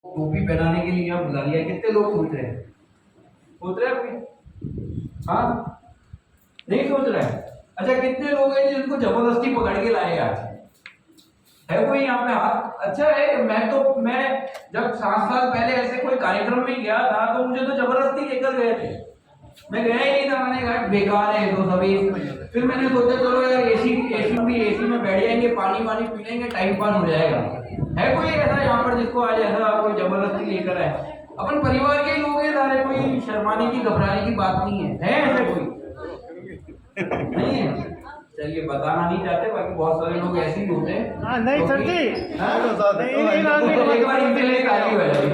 टोपी पहनाने के लिए यहाँ बुला लिया। कितने लोग सोच रहे हैं? सोच रहे हैं कोई? हाँ, नहीं सोच रहा है। अच्छा, कितने लोग हैं जिनको जबरदस्ती पकड़ के लाए आज? है कोई यहाँ पे हाथ? अच्छा है। मैं जब 7 साल पहले ऐसे कोई कार्यक्रम में गया था तो मुझे तो जबरदस्ती लेकर गए थे। मैं गया ही नहीं था। मैंने कहा बेकार है तो सभी। फिर मैंने सोचा चलो यार एसी में बैठ जाएंगे, पानी वानी पी लेंगे, टाइम पास हो जाएगा। है कोई ऐसा यहाँ पर जिसको आज ऐसा कोई जबरदस्ती लेकर आए? अपन परिवार के ही लोग हैं सारे, कोई शर्माने की घबराने की बात नहीं है ऐसे कोई? नहीं है? चलिए, बताना नहीं चाहते, बाकी बहुत सारे लोग ऐसे ही होते हैं। नहीं सर जी, एक बार इनके लिए ताली बजाइए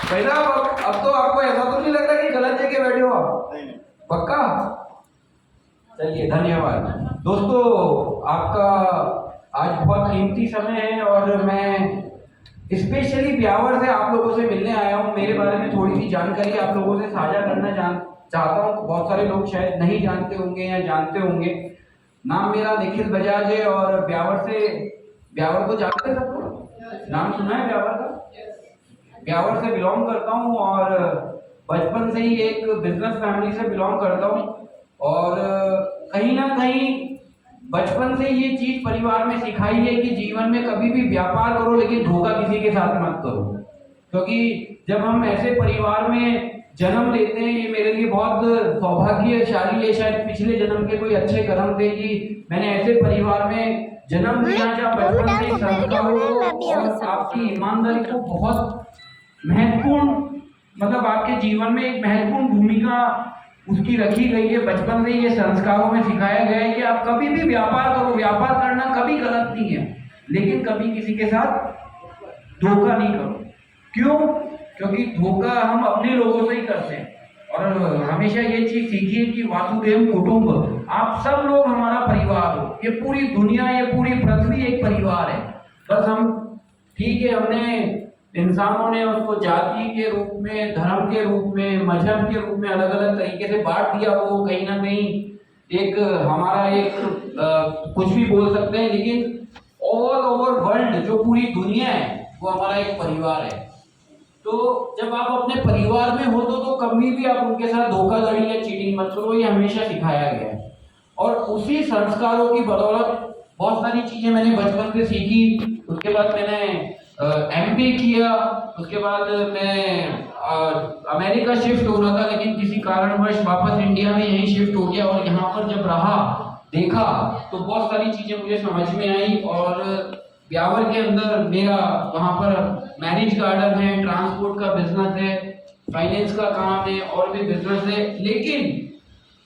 भाई साहब। अब तो आपको ऐसा तो नहीं लग रहा कि गलत जगह बैठे हो आप? पक्का? चलिए, धन्यवाद दोस्तों। आपका आज बहुत कीमती समय है और मैं स्पेशली ब्यावर से आप लोगों से मिलने आया हूँ। मेरे बारे में थोड़ी सी जानकारी आप लोगों से साझा करना चाहता हूँ। बहुत सारे लोग शायद नहीं जानते होंगे या जानते होंगे। नाम मेरा निखिल बजाज है और ब्यावर को जानते सब लोग? नाम सुना है ब्यावर का? ब्यावर से बिलोंग करता हूँ और बचपन से ही एक बिजनेस फैमिली से बिलोंग करता हूँ। और कहीं ना कहीं बचपन से ये चीज परिवार में सिखाई है कि जीवन में कभी भी व्यापार करो लेकिन धोखा किसी के साथ मत करो। क्योंकि जब हम ऐसे परिवार में जन्म लेते हैं, ये मेरे लिए बहुत सौभाग्यशाली है। शायद पिछले जन्म के कोई अच्छे कर्म थे कि मैंने ऐसे परिवार में जन्म लिया जहाँ बचपन से संस्कारों और आपकी ईमानदारी को बहुत महत्वपूर्ण, मतलब आपके जीवन में एक महत्वपूर्ण भूमिका उसकी रखी गई है। बचपन से ये संस्कारों में सिखाया गया है कि आप कभी भी व्यापार करो, व्यापार करना कभी गलत नहीं है, लेकिन कभी किसी के साथ धोखा नहीं करो। क्यों? क्योंकि धोखा हम अपने लोगों से ही करते हैं। और हमेशा ये चीज सीखिए कि वासुदेव कुटुंब, आप सब लोग हमारा परिवार हो। ये पूरी दुनिया, ये पूरी पृथ्वी एक परिवार है। बस हम, ठीक है, हमने इंसानों ने उसको जाति के रूप में, धर्म के रूप में, मजहब के रूप में अलग अलग तरीके से बांट दिया। वो कहीं ना कहीं एक हमारा एक कुछ भी बोल सकते हैं, लेकिन ऑल ओवर वर्ल्ड जो पूरी दुनिया है वो हमारा एक परिवार है। तो जब आप अपने परिवार में हो तो कभी भी आप उनके साथ धोखाधड़ी या चीटिंग मत करो, ये हमेशा सिखाया गया है। और उसी संस्कारों की बदौलत बहुत सारी चीजें मैंने बचपन से सीखी। उसके बाद मैंने एमबीए किया, उसके बाद मैं अमेरिका शिफ्ट हो रहा था, लेकिन किसी कारणवश वापस इंडिया में यहीं शिफ्ट हो गया। और यहाँ पर जब रहा, देखा, तो बहुत सारी चीजें मुझे समझ में आई। और ब्यावर के अंदर मेरा वहाँ पर मैरिज गार्डन है, ट्रांसपोर्ट का बिजनेस है, फाइनेंस का काम है और भी बिजनेस है। लेकिन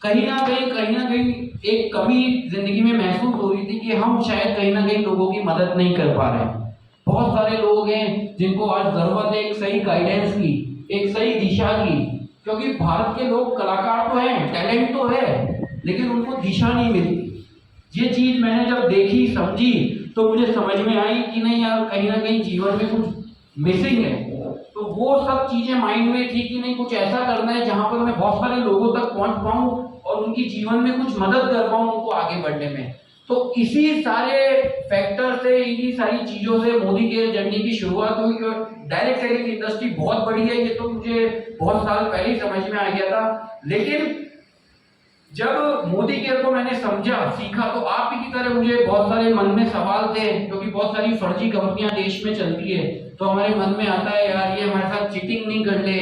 कहीं ना कहीं एक कमी जिंदगी में महसूस हो रही थी कि हम शायद कहीं ना कहीं लोगों की मदद नहीं कर पा रहे हैं। बहुत सारे लोग हैं जिनको आज जरूरत है एक सही गाइडेंस की, एक सही दिशा की। क्योंकि भारत के लोग कलाकार तो हैं, टैलेंट तो है, लेकिन उनको दिशा नहीं मिलती। ये चीज मैंने जब देखी, समझी, तो मुझे समझ में आई कि नहीं यार, कहीं ना कहीं जीवन में कुछ मिसिंग है। तो वो सब चीजें माइंड में थी कि नहीं, कुछ ऐसा करना है जहां पर मैं बहुत सारे लोगों तक पहुंच पाऊं और उनकी जीवन में कुछ मदद कर पाऊं, उनको आगे बढ़ने में। तो इसी सारे फैक्टर से, इन्हीं सारी चीजों से मोदी के जर्नी की शुरुआत हुई। और डायरेक्ट सेलिंग इंडस्ट्री बहुत बड़ी है, ये तो मुझे बहुत साल पहले ही समझ में आ गया था। लेकिन जब मोदी केयर को मैंने समझा, सीखा, तो आप ही की तरह मुझे बहुत सारे मन में सवाल थे। क्योंकि बहुत सारी फर्जी कंपनियां देश में चलती है, तो हमारे मन में आता है यार ये हमारे साथ चीटिंग नहीं कर ले,